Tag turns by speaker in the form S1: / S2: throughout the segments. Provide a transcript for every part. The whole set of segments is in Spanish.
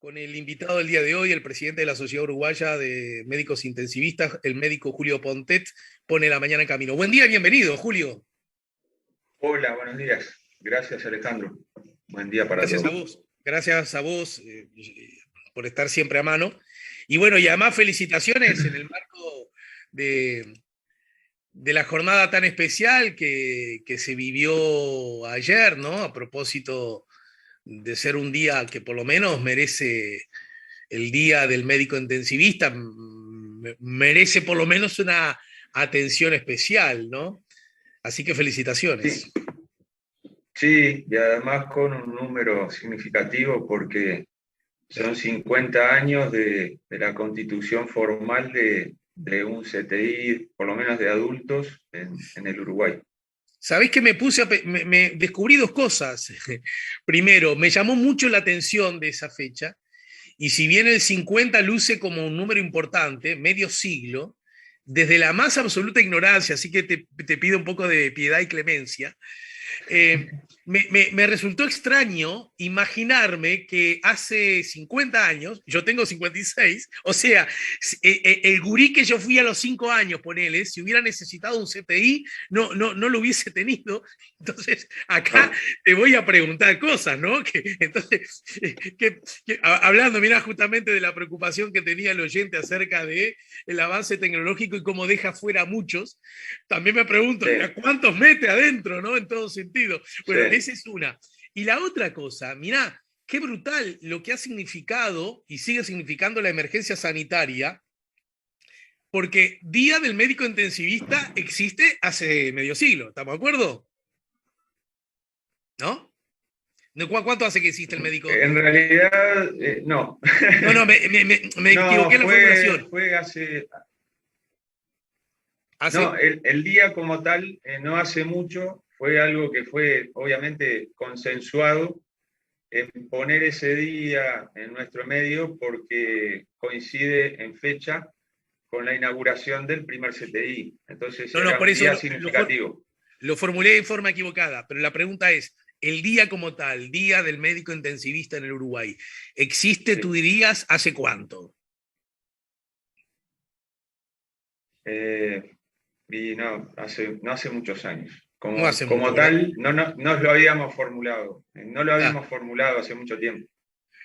S1: con el invitado del día de hoy, el presidente de la Sociedad Uruguaya de Médicos Intensivistas, el médico Julio Pontet, pone la mañana en camino. Buen día, bienvenido, Julio.
S2: Hola, buenos días. Gracias, Alejandro. Buen día para
S1: Gracias a
S2: todos.
S1: vos, gracias a vos por estar siempre a mano. Y bueno, y además felicitaciones en el marco de, de la jornada tan especial que se vivió ayer, ¿no? A propósito de ser un día que por lo menos merece el Día del Médico Intensivista, merece por lo menos una atención especial, ¿no? Así que felicitaciones.
S2: Sí, sí, y además con un número significativo porque son
S1: Claro.
S2: 50 años de la constitución formal de un CTI, por lo menos de adultos, en el Uruguay.
S1: ¿Sabés que me puse me descubrí dos cosas? Primero, me llamó mucho la atención de esa fecha, y si bien el 50 luce como un número importante, medio siglo, desde la más absoluta ignorancia, así que te pido un poco de piedad y clemencia. eh, me resultó extraño imaginarme que hace 50 años, yo tengo 56, o sea, el gurí que yo fui a los 5 años, ponele, si hubiera necesitado un CTI, no lo hubiese tenido. Entonces, acá
S2: No,
S1: te voy a preguntar cosas, ¿no? Entonces, hablando, mira, justamente de la preocupación que tenía el oyente acerca de el avance tecnológico y cómo deja fuera a muchos, también me pregunto,
S2: sí,
S1: ¿a cuántos mete adentro, no? En todo sentido. Bueno,
S2: sí.
S1: esa es una. Y la otra cosa, mirá, qué brutal lo que ha significado y sigue significando la emergencia sanitaria, porque Día del Médico Intensivista existe hace medio siglo, ¿estamos de acuerdo? ¿No? ¿Cuánto hace que existe el médico?
S2: En realidad, no.
S1: No, me
S2: No,
S1: equivoqué en la formulación.
S2: fue hace. No,
S1: ¿Hace?
S2: el día como tal, no hace mucho, fue algo que fue obviamente consensuado en poner ese día en nuestro medio porque coincide en fecha con la inauguración del primer CTI. Entonces
S1: No,
S2: era
S1: por
S2: un
S1: eso
S2: día significativo.
S1: lo formulé de forma equivocada, pero la pregunta es, el día como tal, Día del Médico Intensivista en el Uruguay, ¿existe, tú
S2: Sí.
S1: dirías, hace cuánto?
S2: Eh, y no hace muchos años.
S1: No hace mucho,
S2: Como
S1: ¿verdad?
S2: tal, no lo habíamos formulado. No lo
S1: Ah,
S2: habíamos formulado hace mucho tiempo.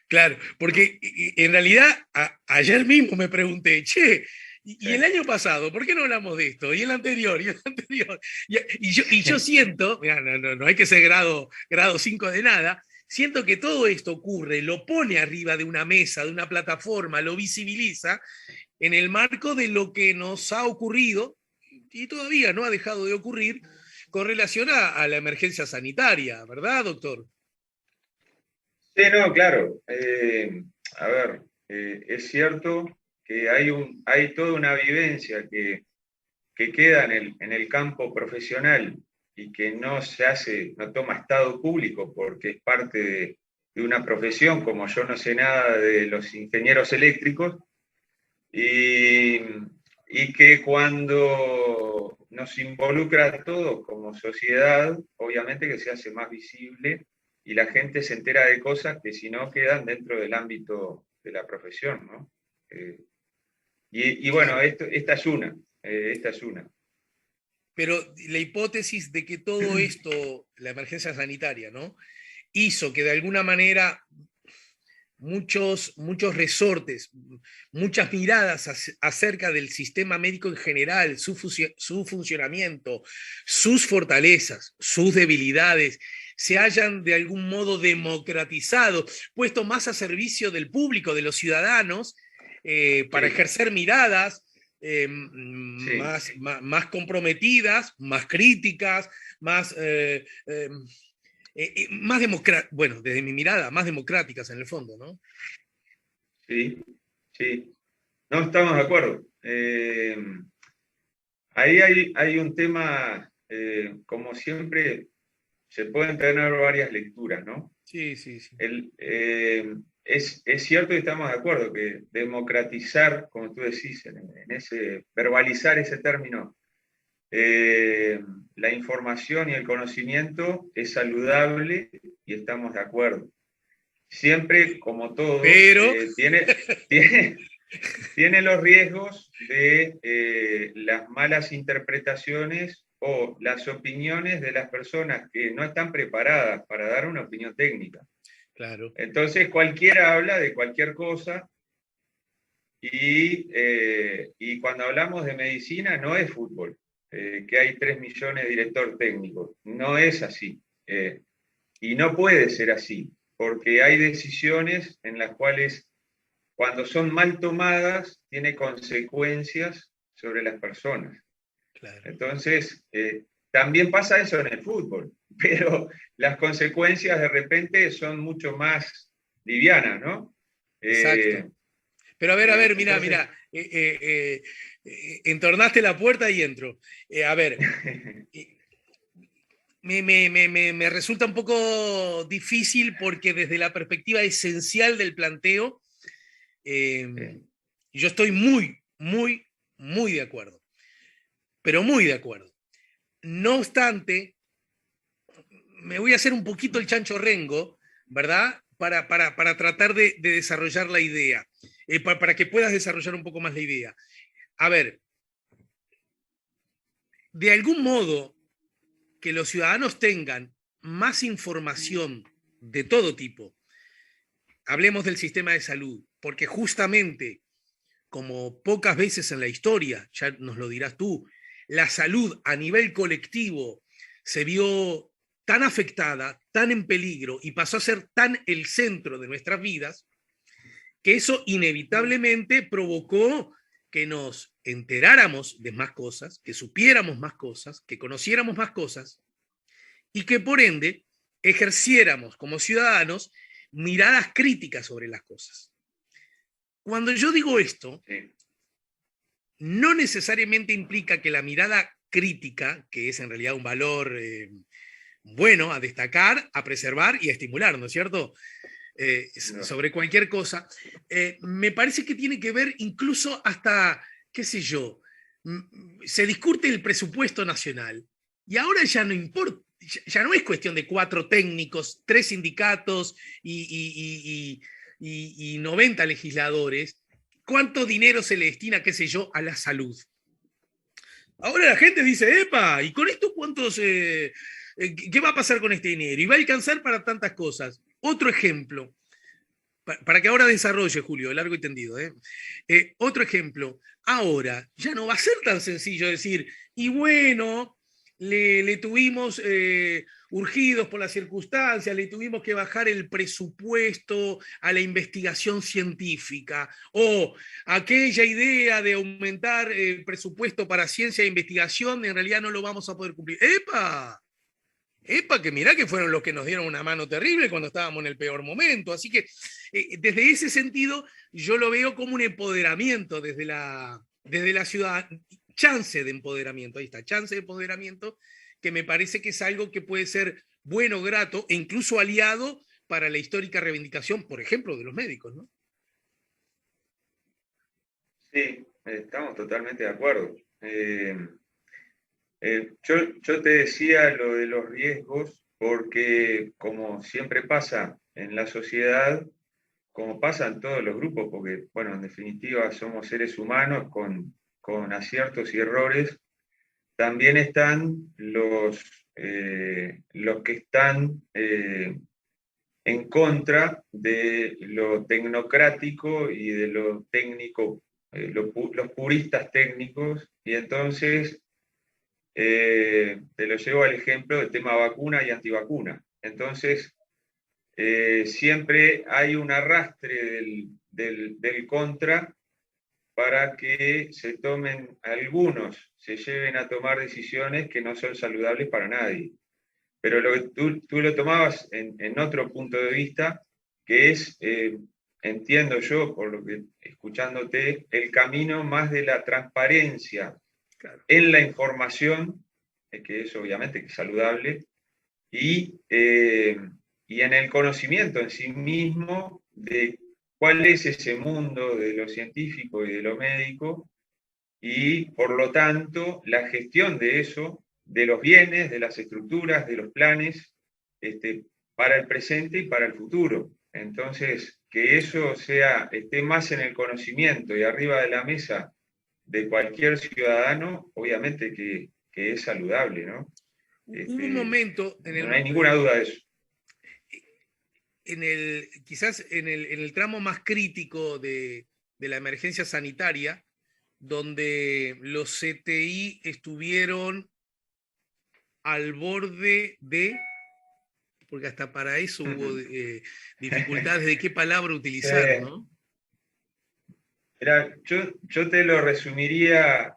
S1: claro, porque en realidad ayer mismo me pregunté, che,
S2: Sí.
S1: y el año pasado, ¿por qué no hablamos de esto? Y el anterior, y el anterior. Y yo siento, mira, no hay que ser grado 5 de nada, siento que todo esto ocurre, lo pone arriba de una mesa, de una plataforma, lo visibiliza en el marco de lo que nos ha ocurrido y todavía no ha dejado de ocurrir con relación a la emergencia sanitaria, ¿verdad, doctor?
S2: Sí, no, claro. A ver, es cierto que hay toda una vivencia que queda en el campo profesional y que no toma estado público porque es parte de una profesión, como yo no sé nada de los ingenieros eléctricos, y, y que cuando nos involucra a todos como sociedad, obviamente que se hace más visible y la gente se entera de cosas que si no quedan dentro del ámbito de la profesión, ¿no? Y bueno,
S1: Claro.
S2: esta es una, esta es una.
S1: Pero la hipótesis de que todo esto, la emergencia sanitaria, ¿no? Hizo que de alguna manera muchos resortes, muchas miradas acerca del sistema médico en general, su funcionamiento, sus fortalezas, sus debilidades, se hayan de algún modo democratizado, puesto más a servicio del público, de los ciudadanos, para
S2: Sí,
S1: ejercer miradas
S2: sí.
S1: más comprometidas, más críticas, más más democráticas, bueno, desde mi mirada, más democráticas en el fondo, ¿no?
S2: Sí, sí. No estamos de acuerdo. Ahí hay un tema, como siempre, se pueden tener varias lecturas, ¿no?
S1: Sí, sí, sí.
S2: El, es cierto y estamos de acuerdo que democratizar, como tú decís, en ese, verbalizar ese término, eh, la información y el conocimiento es saludable y estamos de acuerdo. siempre, como todo,
S1: Pero,
S2: tiene, tiene los riesgos de las malas interpretaciones o las opiniones de las personas que no están preparadas para dar una opinión técnica.
S1: claro,
S2: Entonces cualquiera habla de cualquier cosa y cuando hablamos de medicina no es fútbol, que hay 3 millones de director técnicos. No es así. Y no puede ser así, porque hay decisiones en las cuales cuando son mal tomadas tiene consecuencias sobre las personas.
S1: claro.
S2: Entonces, también pasa eso en el fútbol, pero las consecuencias de repente son mucho más livianas, ¿no? Eh,
S1: Exacto. Pero a ver, mira,
S2: entonces,
S1: mira, entornaste la puerta y entro. A ver, eh, me resulta un poco difícil porque desde la perspectiva esencial del planteo, eh, yo estoy muy, muy, muy de acuerdo, pero muy de acuerdo. No obstante, me voy a hacer un poquito el chancho rengo, ¿verdad? Para tratar de desarrollar la idea, para que puedas desarrollar un poco más la idea. A ver, de algún modo que los ciudadanos tengan más información de todo tipo, hablemos del sistema de salud, porque justamente, como pocas veces en la historia, ya nos lo dirás tú, la salud a nivel colectivo se vio tan afectada, tan en peligro y pasó a ser tan el centro de nuestras vidas, que eso inevitablemente provocó que nos enteráramos de más cosas, que supiéramos más cosas, que conociéramos más cosas y que por ende ejerciéramos como ciudadanos miradas críticas sobre las cosas. Cuando yo digo esto,
S2: sí,
S1: no necesariamente implica que la mirada crítica, que es en realidad un valor bueno a destacar, a preservar y a estimular, ¿no es cierto?
S2: no,
S1: Sobre cualquier cosa, me parece que tiene que ver incluso hasta, qué sé yo, se discute el presupuesto nacional y ahora ya no importa, ya no es cuestión de 4 técnicos, 3 sindicatos y 90 legisladores, cuánto dinero se le destina, qué sé yo, a la salud. Ahora la gente dice, epa, ¿y con esto cuántos, qué va a pasar con este dinero? ¿Y va a alcanzar para tantas cosas? Otro ejemplo, para que ahora desarrolle, Julio, largo y tendido. Otro ejemplo, ahora ya no va a ser tan sencillo decir, y bueno, le tuvimos urgidos por las circunstancias, le tuvimos que bajar el presupuesto a la investigación científica, o aquella idea de aumentar el presupuesto para ciencia e investigación, en realidad no lo vamos a poder cumplir. ¡Epa! Epa, que mirá que fueron los que nos dieron una mano terrible cuando estábamos en el peor momento. Así que desde ese sentido yo lo veo como un empoderamiento desde la ciudad, chance de empoderamiento, ahí está, chance de empoderamiento, que me parece que es algo que puede ser bueno, grato e incluso aliado para la histórica reivindicación, por ejemplo, de los médicos, ¿no?
S2: sí, estamos totalmente de acuerdo. Yo te decía lo de los riesgos porque como siempre pasa en la sociedad, como pasa en todos los grupos, porque bueno, en definitiva somos seres humanos con aciertos y errores, también están los que están en contra de lo tecnocrático y de lo técnico, los puristas técnicos, y entonces te lo llevo al ejemplo del tema vacuna y antivacuna. Entonces, siempre hay un arrastre del contra para que se tomen algunos, se lleven a tomar decisiones que no son saludables para nadie. Pero lo que tú lo tomabas en otro punto de vista, que es, entiendo yo, por lo que escuchándote, el camino más de la transparencia
S1: Claro.
S2: en la información, que es obviamente que es saludable, y, eh, y en el conocimiento en sí mismo de cuál es ese mundo de lo científico y de lo médico, y por lo tanto la gestión de eso, de los bienes, de las estructuras, de los planes, para el presente y para el futuro. Entonces, que eso esté más en el conocimiento y arriba de la mesa de cualquier ciudadano, obviamente que es saludable, ¿no?
S1: Hubo un momento
S2: No hay ninguna duda de eso.
S1: Quizás en el tramo más crítico de la emergencia sanitaria, donde los CTI estuvieron al borde de, porque hasta para eso hubo dificultades de qué palabra utilizar, ¿no?
S2: Mira, yo te lo resumiría,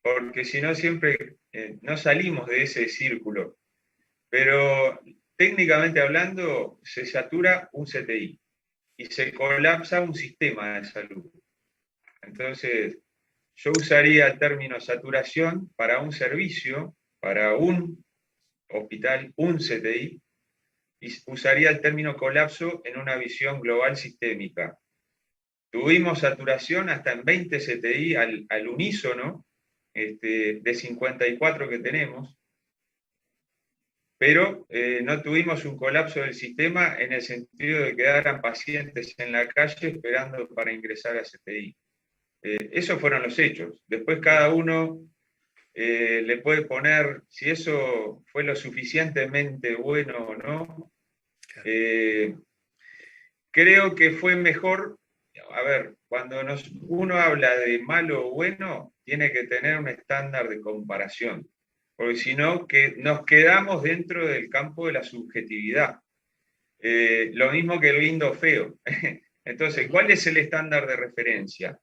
S2: porque si no siempre no salimos de ese círculo, pero técnicamente hablando se satura un CTI y se colapsa un sistema de salud. Entonces, yo usaría el término saturación para un servicio, para un hospital, un CTI, y usaría el término colapso en una visión global sistémica. Tuvimos saturación hasta en 20 CTI al unísono, de 54 que tenemos, pero no tuvimos un colapso del sistema en el sentido de que quedaran pacientes en la calle esperando para ingresar a CTI. Esos fueron los hechos. Después cada uno le puede poner si eso fue lo suficientemente bueno o no. Creo que fue mejor, a ver, cuando uno habla de malo o bueno, tiene que tener un estándar de comparación, porque si no, que nos quedamos dentro del campo de la subjetividad. Lo mismo que el lindo o feo. Entonces, ¿cuál es el estándar de referencia?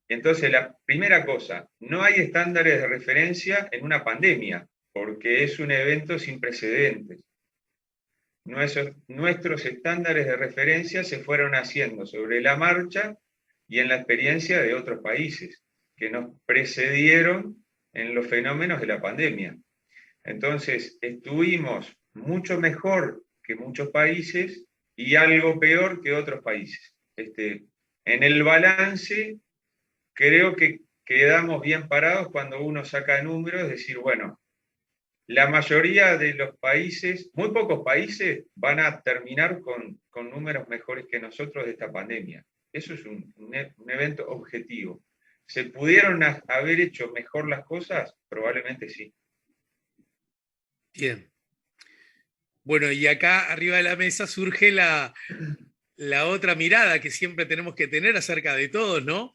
S2: Entonces, la primera cosa, no hay estándares de referencia en una pandemia, porque es un evento sin precedentes. Nuestros estándares de referencia se fueron haciendo sobre la marcha y en la experiencia de otros países que nos precedieron en los fenómenos de la pandemia. Entonces, estuvimos mucho mejor que muchos países y algo peor que otros países. En el balance, creo que quedamos bien parados cuando uno saca números, es decir, bueno, la mayoría de los países, muy pocos países, van a terminar con números mejores que nosotros de esta pandemia. Eso es un evento objetivo. ¿Se pudieron haber hecho mejor las cosas? Probablemente sí.
S1: Bien. Bueno, y acá arriba de la mesa surge la otra mirada que siempre tenemos que tener acerca de todos, ¿no?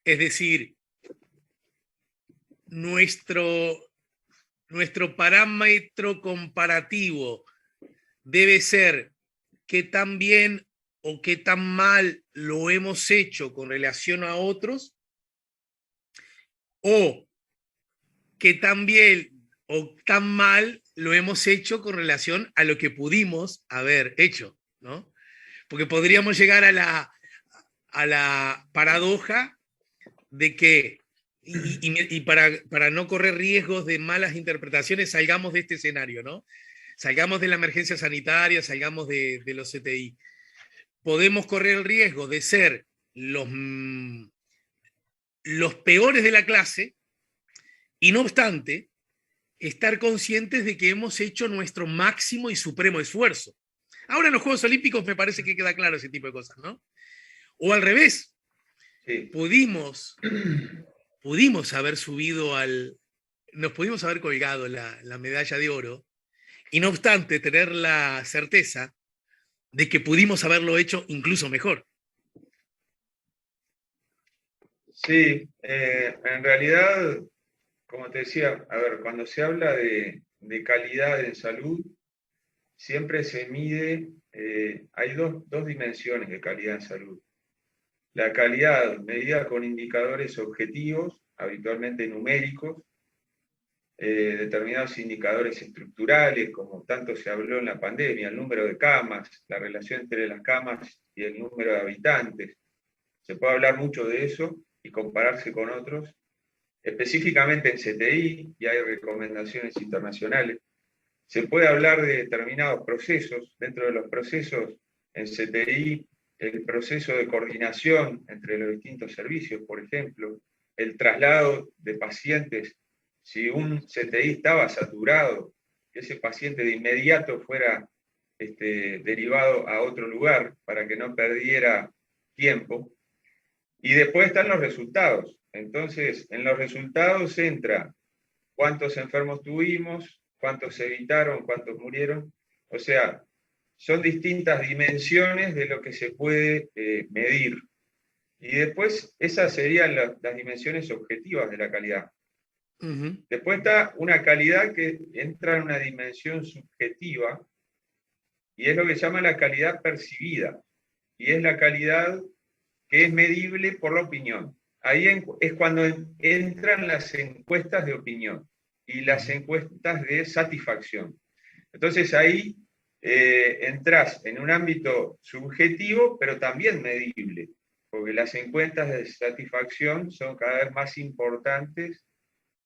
S1: Es decir, nuestro parámetro comparativo debe ser qué tan bien o qué tan mal lo hemos hecho con relación a otros, o qué tan bien o tan mal lo hemos hecho con relación a lo que pudimos haber hecho, ¿no? Porque podríamos llegar a la paradoja de que, y para no correr riesgos de malas interpretaciones, salgamos de este escenario, ¿no? Salgamos de la emergencia sanitaria, salgamos de los CTI. Podemos correr el riesgo de ser los peores de la clase y no obstante, estar conscientes de que hemos hecho nuestro máximo y supremo esfuerzo. Ahora en los Juegos Olímpicos me parece que queda claro ese tipo de cosas, ¿no? O al revés,
S2: Sí.
S1: pudimos haber nos pudimos haber colgado la medalla de oro y no obstante tener la certeza de que pudimos haberlo hecho incluso mejor.
S2: Sí, en realidad, como te decía, a ver, cuando se habla de calidad en salud, siempre se mide, hay dos dimensiones de calidad en salud. La calidad medida con indicadores objetivos, habitualmente numéricos, determinados indicadores estructurales, como tanto se habló en la pandemia, el número de camas, la relación entre las camas y el número de habitantes. Se puede hablar mucho de eso y compararse con otros, específicamente en CTI, y hay recomendaciones internacionales. Se puede hablar de determinados procesos. Dentro de los procesos en CTI, el proceso de coordinación entre los distintos servicios, por ejemplo, el traslado de pacientes. Si un CTI estaba saturado, que ese paciente de inmediato fuera derivado a otro lugar para que no perdiera tiempo. Y después están los resultados. Entonces, en los resultados entra cuántos enfermos tuvimos, cuántos se evitaron, cuántos murieron. O sea, son distintas dimensiones de lo que se puede medir. Y después esas serían las dimensiones objetivas de la calidad. Después está una calidad que entra en una dimensión subjetiva y es lo que se llama la calidad percibida. Y es la calidad que es medible por la opinión. Ahí es cuando entran las encuestas de opinión y las encuestas de satisfacción. Entonces ahí entras en un ámbito subjetivo, pero también medible, porque las encuestas de satisfacción son cada vez más importantes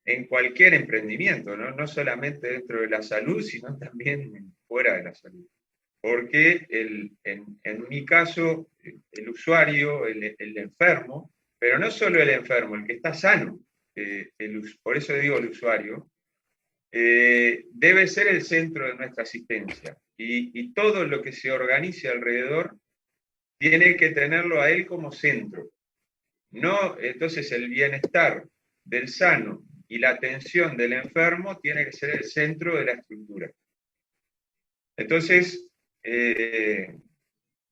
S2: en cualquier emprendimiento, ¿no? No solamente dentro de la salud, sino también fuera de la salud. Porque en mi caso, el usuario, el enfermo, pero no solo el enfermo, el que está sano, por eso digo el usuario, debe ser el centro de nuestra asistencia. Y todo lo que se organice alrededor tiene que tenerlo a él como centro. No, entonces el bienestar del sano y la atención del enfermo tiene que ser el centro de la estructura. Entonces,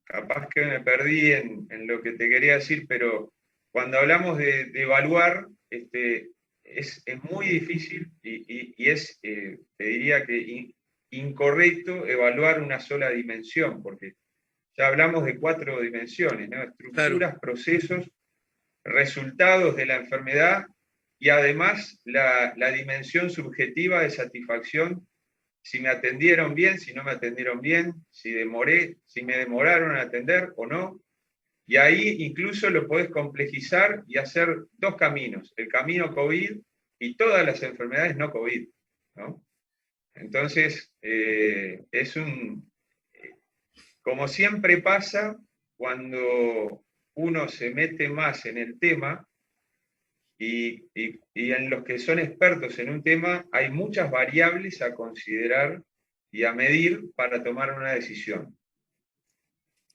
S2: capaz que me perdí en lo que te quería decir, pero cuando hablamos de evaluar, es muy difícil y es, te diría que incorrecto evaluar una sola dimensión, porque ya hablamos de 4 dimensiones, ¿no? Estructuras, claro, procesos, resultados de la enfermedad y además la dimensión subjetiva de satisfacción, si me atendieron bien, si no me atendieron bien, si me demoraron en atender o no. Y ahí incluso lo podés complejizar y hacer 2 caminos, el camino COVID y todas las enfermedades no COVID, ¿no? Entonces, como siempre pasa, cuando uno se mete más en el tema, y en los que son expertos en un tema, hay muchas variables a considerar y a medir para tomar una decisión.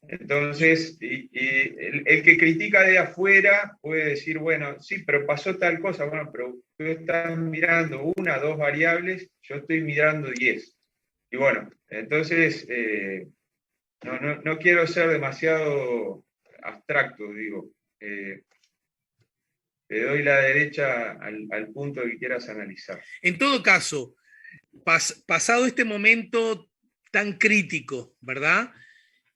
S2: Entonces, el que critica de afuera puede decir, bueno, sí, pero pasó tal cosa, bueno, pero tú estás mirando 1, 2 variables, yo estoy mirando 10. Y bueno, entonces, no quiero ser demasiado abstracto, digo. Te doy la derecha al punto que quieras analizar.
S1: En todo caso, pasado este momento tan crítico, ¿verdad?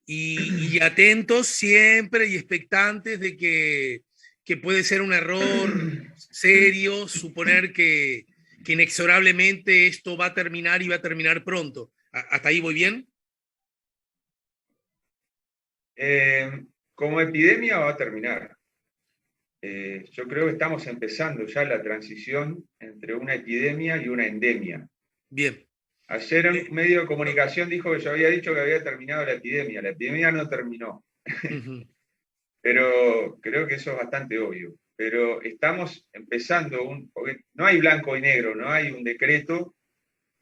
S1: Y atentos siempre y expectantes de que puede ser un error serio suponer que inexorablemente esto va a terminar y va a terminar pronto. ¿Hasta ahí voy bien?
S2: Como epidemia va a terminar. Yo creo que estamos empezando ya la transición entre una epidemia y una endemia.
S1: Bien.
S2: Ayer un medio de comunicación dijo que yo había dicho que había terminado la epidemia. La epidemia no terminó. Pero creo que eso es bastante obvio. Pero estamos empezando, porque no hay blanco y negro, no hay un decreto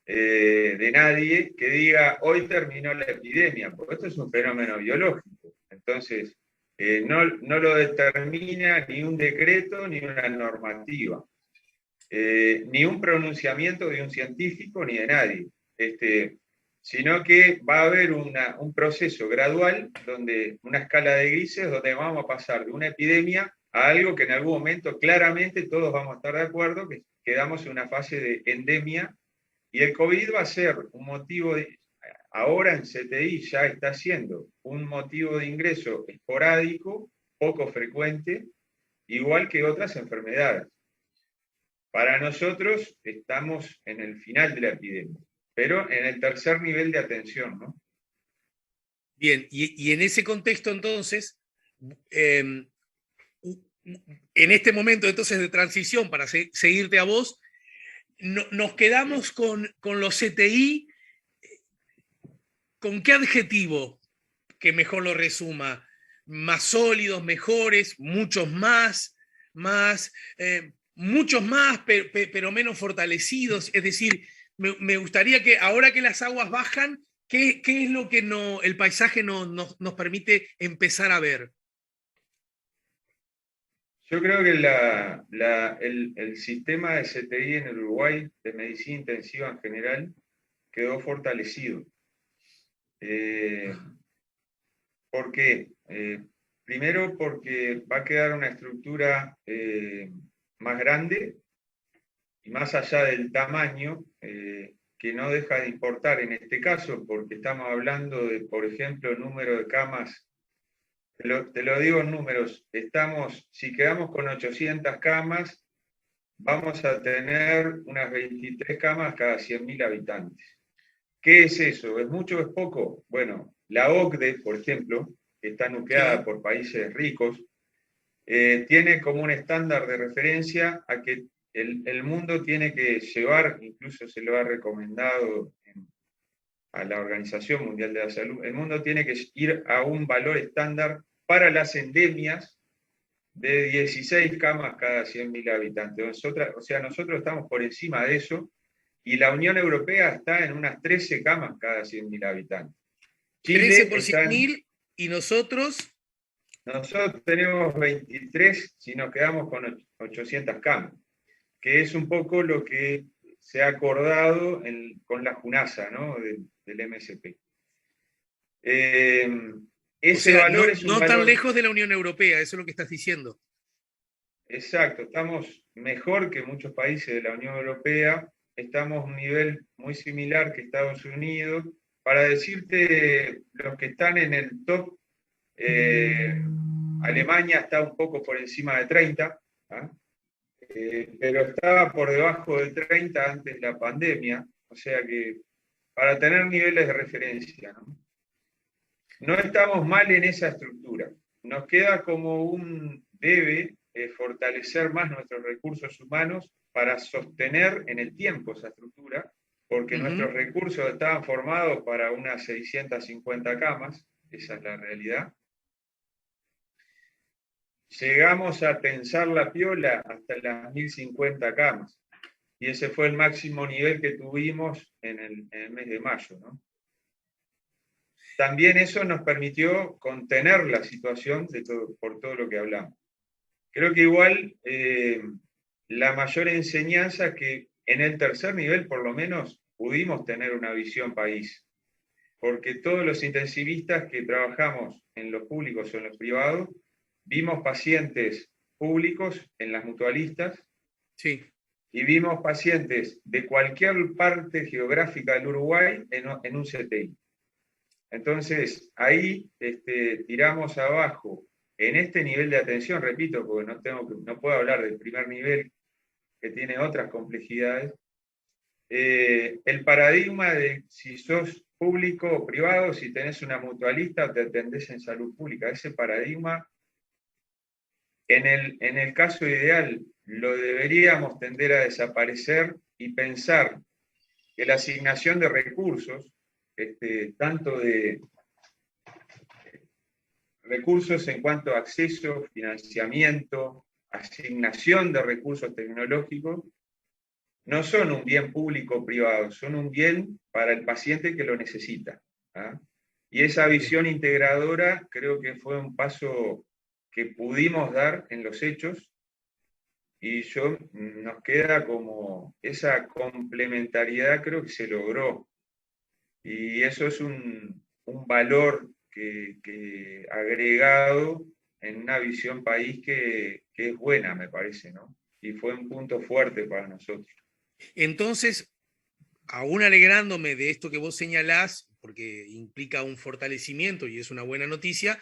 S2: de nadie que diga hoy terminó la epidemia, porque esto es un fenómeno biológico. Entonces, no lo determina ni un decreto ni una normativa, ni un pronunciamiento de un científico ni de nadie, sino que va a haber un proceso gradual, una escala de grises, donde vamos a pasar de una epidemia a algo que en algún momento claramente todos vamos a estar de acuerdo, que quedamos en una fase de endemia, y el COVID va a ser un motivo ahora en CTI ya está siendo un motivo de ingreso esporádico, poco frecuente, igual que otras enfermedades. Para nosotros estamos en el final de la epidemia, pero en el tercer nivel de atención, ¿no?
S1: Bien, y en ese contexto entonces, en este momento entonces de transición, para seguirte a vos, nos quedamos con los CTI. ¿Con qué adjetivo que mejor lo resuma? Más sólidos, mejores, muchos más, muchos más, pero menos fortalecidos. Es decir, me gustaría que ahora que las aguas bajan, ¿Qué es lo que el paisaje nos permite empezar a ver?
S2: Yo creo que el sistema de CTI en el Uruguay, de medicina intensiva en general, quedó fortalecido. ¿Por qué? Primero porque va a quedar una estructura más grande y más allá del tamaño, que no deja de importar en este caso, porque estamos hablando de, por ejemplo, número de camas. Te lo digo en números, si quedamos con 800 camas, vamos a tener unas 23 camas cada 100.000 habitantes. ¿Qué es eso? ¿Es mucho o es poco? Bueno, la OCDE, por ejemplo, que está nucleada
S1: Sí.
S2: por países ricos, tiene como un estándar de referencia a que el mundo tiene que llevar, incluso se lo ha recomendado a la Organización Mundial de la Salud, el mundo tiene que ir a un valor estándar para las endemias de 16 camas cada 100.000 habitantes. Nosotros estamos por encima de eso y la Unión Europea está en unas 13 camas cada 100.000 habitantes.
S1: 13
S2: Chile
S1: por
S2: está en...
S1: 100.000 y nosotros...
S2: Nosotros tenemos 23 si nos quedamos con 800 camas, que es un poco lo que se ha acordado con la JUNASA, ¿no? del MSP.
S1: O
S2: Ese
S1: sea,
S2: valor es un
S1: no tan
S2: valor...
S1: lejos de la Unión Europea, eso es lo que estás diciendo.
S2: Exacto, estamos mejor que muchos países de la Unión Europea, estamos a un nivel muy similar que Estados Unidos. Para decirte, los que están en el top, Alemania está un poco por encima de 30, ¿ah? Pero estaba por debajo de 30 antes de la pandemia, o sea que para tener niveles de referencia, ¿no? No estamos mal en esa estructura. Nos queda como un debe fortalecer más nuestros recursos humanos para sostener en el tiempo esa estructura, porque nuestros recursos estaban formados para unas 650 camas, esa es la realidad. Llegamos a tensar la piola hasta las 1050 camas, y ese fue el máximo nivel que tuvimos en el mes de mayo, ¿no? También eso nos permitió contener la situación por todo lo que hablamos. Creo que igual la mayor enseñanza es que en el tercer nivel por lo menos pudimos tener una visión país, porque todos los intensivistas que trabajamos en los públicos o en los privados, vimos pacientes públicos en las mutualistas,
S1: sí,
S2: y vimos pacientes de cualquier parte geográfica del Uruguay en un CTI. Entonces, ahí tiramos abajo, en este nivel de atención, repito, porque no puedo hablar del primer nivel, que tiene otras complejidades, el paradigma de si sos público o privado, si tenés una mutualista, te atendés en salud pública. Ese paradigma, en el caso ideal, lo deberíamos tender a desaparecer y pensar que la asignación de recursos, tanto de recursos en cuanto a acceso, financiamiento, asignación de recursos tecnológicos, no son un bien público o privado, son un bien para el paciente que lo necesita. ¿Ah? Y esa visión integradora creo que fue un paso que pudimos dar en los hechos, y nos queda como esa complementariedad, creo que se logró. Y eso es un valor que agregado en una visión país que es buena, me parece, ¿no? Y fue un punto fuerte para nosotros.
S1: Entonces, aún alegrándome de esto que vos señalás, porque implica un fortalecimiento y es una buena noticia,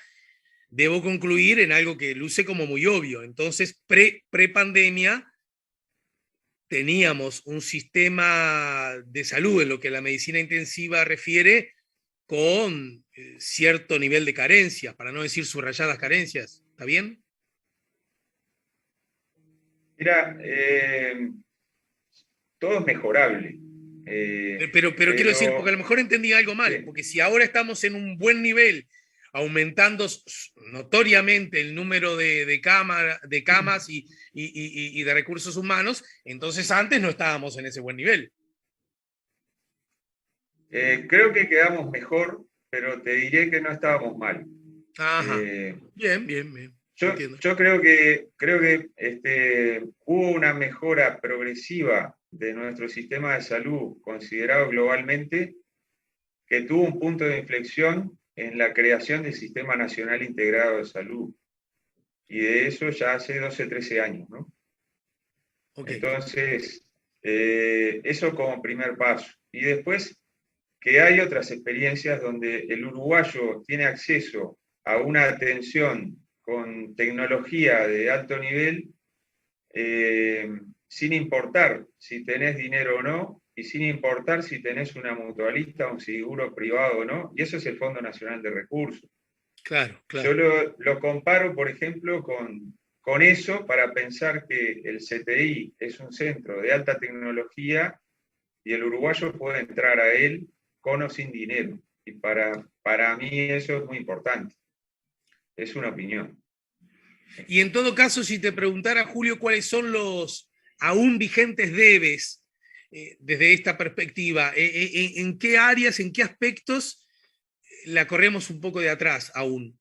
S1: debo concluir en algo que luce como muy obvio. Entonces, pre-pandemia, teníamos un sistema de salud en lo que la medicina intensiva refiere con cierto nivel de carencias, para no decir subrayadas carencias. ¿Está bien?
S2: Mira, todo es mejorable.
S1: Pero quiero decir, porque a lo mejor entendí algo mal,
S2: Sí.
S1: porque si ahora estamos en un buen nivel, aumentando notoriamente el número de camas y de recursos humanos, entonces antes no estábamos en ese buen nivel.
S2: Creo que quedamos mejor, pero te diré que no estábamos mal.
S1: Ajá.
S2: Eh,
S1: Bien, bien, bien. Entiendo.
S2: yo creo que hubo una mejora progresiva de nuestro sistema de salud considerado globalmente, que tuvo un punto de inflexión en la creación del Sistema Nacional Integrado de Salud. Y de eso ya hace 12, 13 años, ¿no?
S1: Ok.
S2: Entonces, eso como primer paso. Y después que hay otras experiencias donde el uruguayo tiene acceso a una atención con tecnología de alto nivel, sin importar si tenés dinero o no, y sin importar si tenés una mutualista, un seguro privado o no, y eso es el Fondo Nacional de Recursos.
S1: Claro,
S2: Yo
S1: claro.
S2: lo comparo, por ejemplo, con eso para pensar que el CTI es un centro de alta tecnología y el uruguayo puede entrar a él con o sin dinero. Y para mí eso es muy importante. Es una opinión.
S1: Y en todo caso, si te preguntara, Julio, cuáles son los aún vigentes debes desde esta perspectiva, ¿en qué áreas, en qué aspectos la corremos un poco de atrás aún?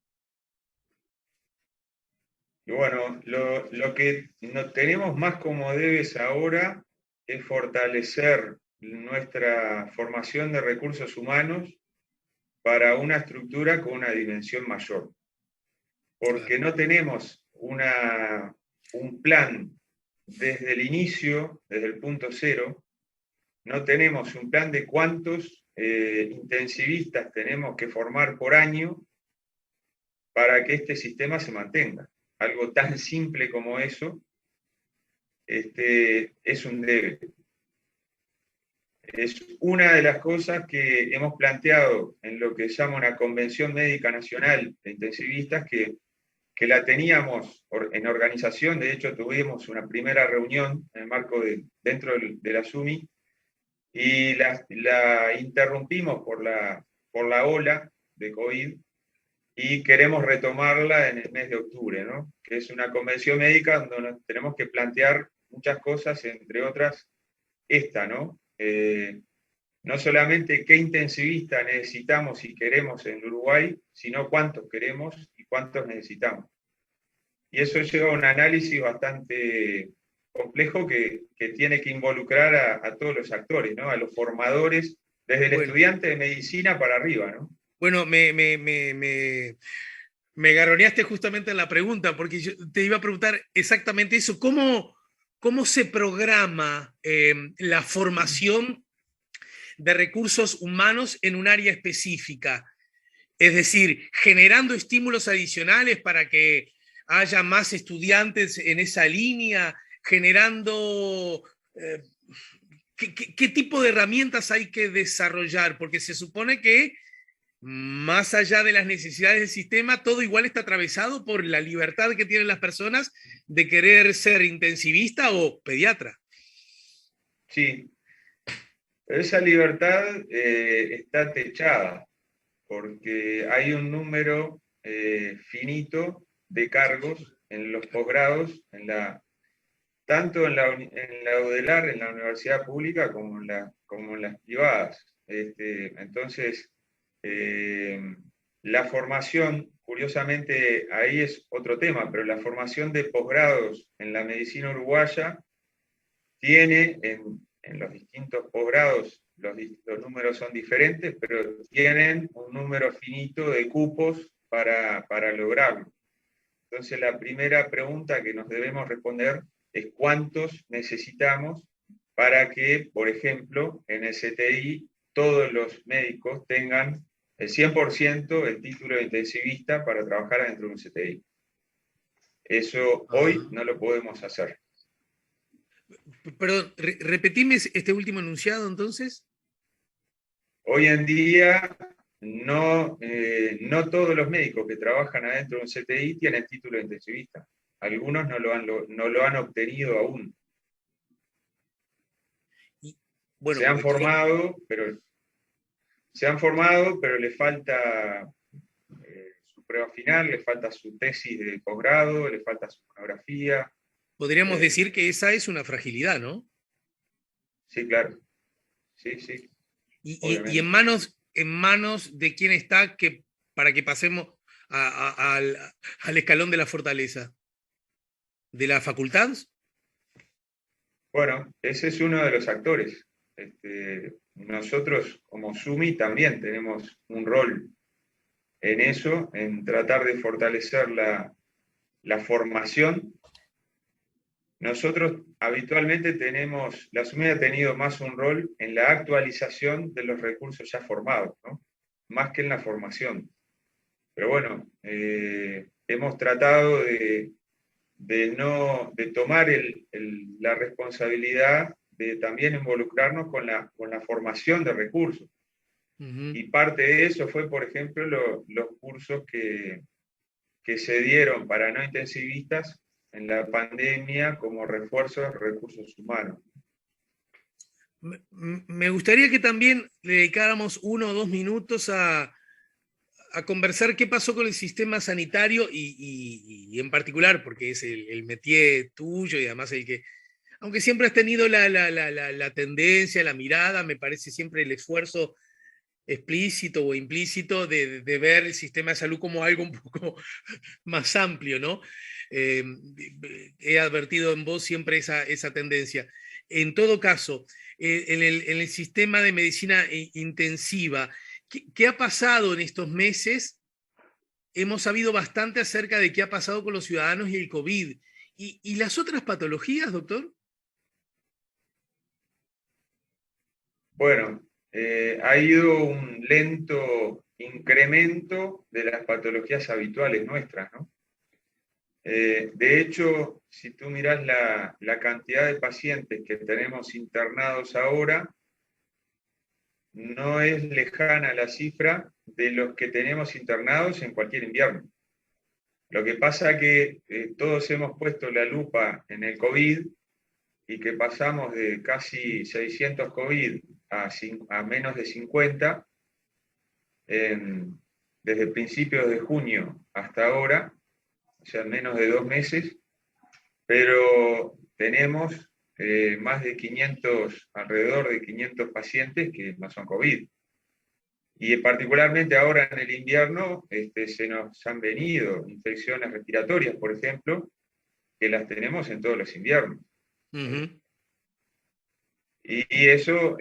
S2: Y bueno, lo que no tenemos más como debes ahora es fortalecer nuestra formación de recursos humanos para una estructura con una dimensión mayor, porque
S1: Claro.
S2: no tenemos un plan desde el inicio, desde el punto cero, no tenemos un plan de cuántos intensivistas tenemos que formar por año para que este sistema se mantenga. Algo tan simple como eso es un debe. Es una de las cosas que hemos planteado en lo que se llama una Convención Médica Nacional de Intensivistas, que la teníamos en organización. De hecho tuvimos una primera reunión en el marco dentro de la SUMI, y la interrumpimos por la ola de COVID, y queremos retomarla en el mes de octubre, ¿no? Que es una convención médica donde nos tenemos que plantear muchas cosas, entre otras esta, ¿no? No solamente qué intensivista necesitamos y queremos en Uruguay, sino cuántos queremos y cuántos necesitamos. Y eso lleva a un análisis bastante complejo que tiene que involucrar a todos los actores, ¿no? A los formadores, desde el
S1: Bueno,
S2: estudiante de medicina para arriba, ¿no?
S1: bueno, me garroneaste justamente en la pregunta, porque yo te iba a preguntar exactamente eso. ¿Cómo se programa la formación de recursos humanos en un área específica? Es decir, generando estímulos adicionales para que haya más estudiantes en esa línea, generando... ¿qué tipo de herramientas hay que desarrollar? Porque se supone que más allá de las necesidades del sistema, todo igual está atravesado por la libertad que tienen las personas de querer ser intensivista o pediatra.
S2: Sí, pero esa libertad está techada, porque hay un número finito de cargos en los posgrados, tanto en la UDELAR, en la universidad pública, como en las privadas. Entonces, eh, la formación, curiosamente, ahí es otro tema, pero la formación de posgrados en la medicina uruguaya tiene en los distintos posgrados, los números son diferentes, pero tienen un número finito de cupos para lograrlo. Entonces, la primera pregunta que nos debemos responder es cuántos necesitamos para que, por ejemplo, en el CTI todos los médicos tengan el 100% el título de intensivista para trabajar dentro de un CTI. Eso hoy
S1: Ajá.
S2: no lo podemos hacer.
S1: Perdón, repetime este último enunciado entonces.
S2: Hoy en día no todos los médicos que trabajan adentro de un CTI tienen título de intensivista. Algunos no lo han obtenido aún.
S1: Y, bueno,
S2: Se han formado, pero le falta su prueba final, le falta su tesis de posgrado, le falta su monografía.
S1: podríamos
S2: Eh,
S1: decir que esa es una fragilidad, ¿no?
S2: sí, claro. Sí, sí.
S1: Y
S2: obviamente.
S1: en manos de quién está para que pasemos al escalón de la fortaleza. ¿De la facultad?
S2: Bueno, ese es uno de los actores. Nosotros como SUMI también tenemos un rol en eso, en tratar de fortalecer la formación. Nosotros habitualmente tenemos, la SUMI ha tenido más un rol en la actualización de los recursos ya formados, ¿no? Más que en la formación. Pero bueno, hemos tratado de tomar la responsabilidad de también involucrarnos con la formación de recursos.
S1: Ujú.
S2: Y parte de eso fue, por ejemplo, los cursos que se dieron para no intensivistas en la pandemia como refuerzo de recursos humanos.
S1: Me gustaría que también le dedicáramos 1 o 2 minutos a conversar qué pasó con el sistema sanitario y en particular, porque es el métier tuyo y además el que, aunque siempre has tenido la tendencia, la mirada, me parece siempre el esfuerzo explícito o implícito de ver el sistema de salud como algo un poco más amplio, ¿no? Eh, He advertido en vos siempre esa tendencia. En todo caso, en el sistema de medicina intensiva, ¿qué ha pasado en estos meses? Hemos sabido bastante acerca de qué ha pasado con los ciudadanos y el COVID. ¿Y las otras patologías, doctor?
S2: Bueno, ha ido un lento incremento de las patologías habituales nuestras, ¿no? De hecho, si tú miras la cantidad de pacientes que tenemos internados ahora, no es lejana la cifra de los que tenemos internados en cualquier invierno. Lo que pasa es que todos hemos puesto la lupa en el COVID y que pasamos de casi 600 COVID a menos de 50 desde principios de junio hasta ahora, o sea, menos de 2 meses, pero tenemos más de 500, alrededor de 500 pacientes que no son COVID. Y particularmente ahora en el invierno se nos han venido infecciones respiratorias, por ejemplo, que las tenemos en todos los inviernos.
S1: Ujú.
S2: Y eso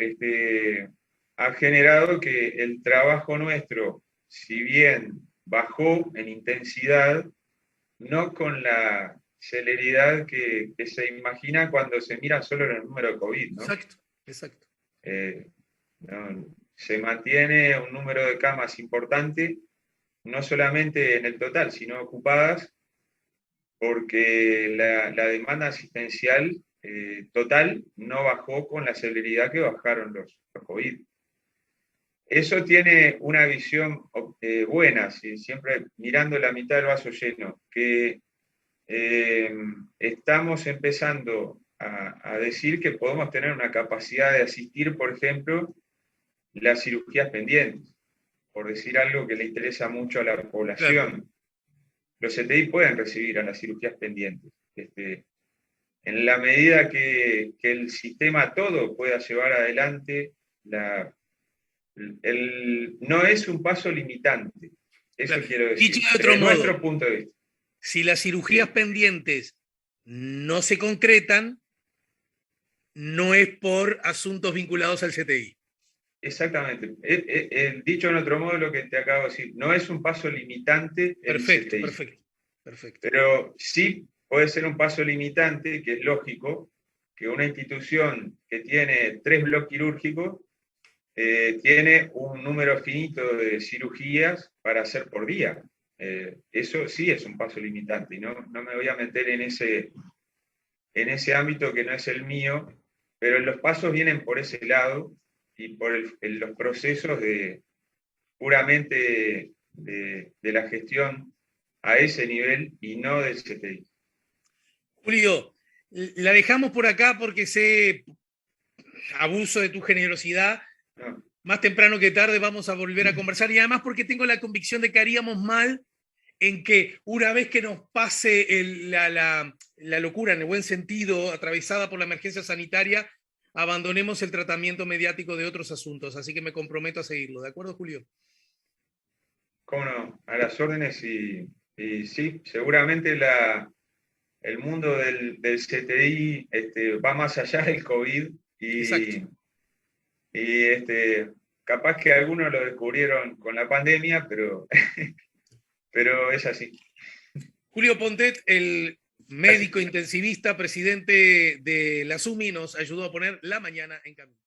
S2: ha generado que el trabajo nuestro, si bien bajó en intensidad, no con la celeridad que se imagina cuando se mira solo el número de COVID, ¿no?
S1: Exacto, exacto.
S2: Eh, no, se mantiene un número de camas importante, no solamente en el total, sino ocupadas, porque la demanda asistencial total no bajó con la celeridad que bajaron los COVID. Eso tiene una visión buena, ¿sí? Siempre mirando la mitad del vaso lleno, que estamos empezando a decir que podemos tener una capacidad de asistir, por ejemplo, las cirugías pendientes, por decir algo que le interesa mucho a la
S1: Claro.
S2: población. Los CTI pueden recibir a las cirugías pendientes. En la medida que el sistema todo pueda llevar adelante, no es un paso limitante, eso
S1: Claro.
S2: quiero
S1: Dicho
S2: decir,
S1: de otro
S2: desde
S1: modo,
S2: nuestro punto de vista.
S1: si las cirugías
S2: Sí,
S1: pendientes no se concretan, no es por asuntos vinculados al CTI.
S2: exactamente. Dicho en otro modo lo que te acabo de decir, no es un paso limitante el
S1: Perfecto,
S2: CTI,
S1: perfecto, perfecto.
S2: pero sí puede ser un paso limitante, que es lógico, que una institución que tiene 3 bloques quirúrgicos tiene un número finito de cirugías para hacer por día. Eso sí es un paso limitante, y no me voy a meter en ese ámbito que no es el mío, pero los pasos vienen por ese lado y por los procesos puramente de la gestión a ese nivel y no del CTI.
S1: Julio, la dejamos por acá porque sé abuso de tu generosidad.
S2: No,
S1: Más temprano que tarde vamos a volver a conversar y además porque tengo la convicción de que haríamos mal en que una vez que nos pase la locura, en el buen sentido, atravesada por la emergencia sanitaria, abandonemos el tratamiento mediático de otros asuntos, así que me comprometo a seguirlo. ¿De acuerdo, Julio?
S2: ¿Cómo no? A las órdenes y sí, seguramente el mundo del CTI va más allá del COVID
S1: Exacto.
S2: y capaz que algunos lo descubrieron con la pandemia, pero, pero es así.
S1: Julio Pontet, el médico intensivista, presidente de la SUMI, nos ayudó a poner la mañana en camino.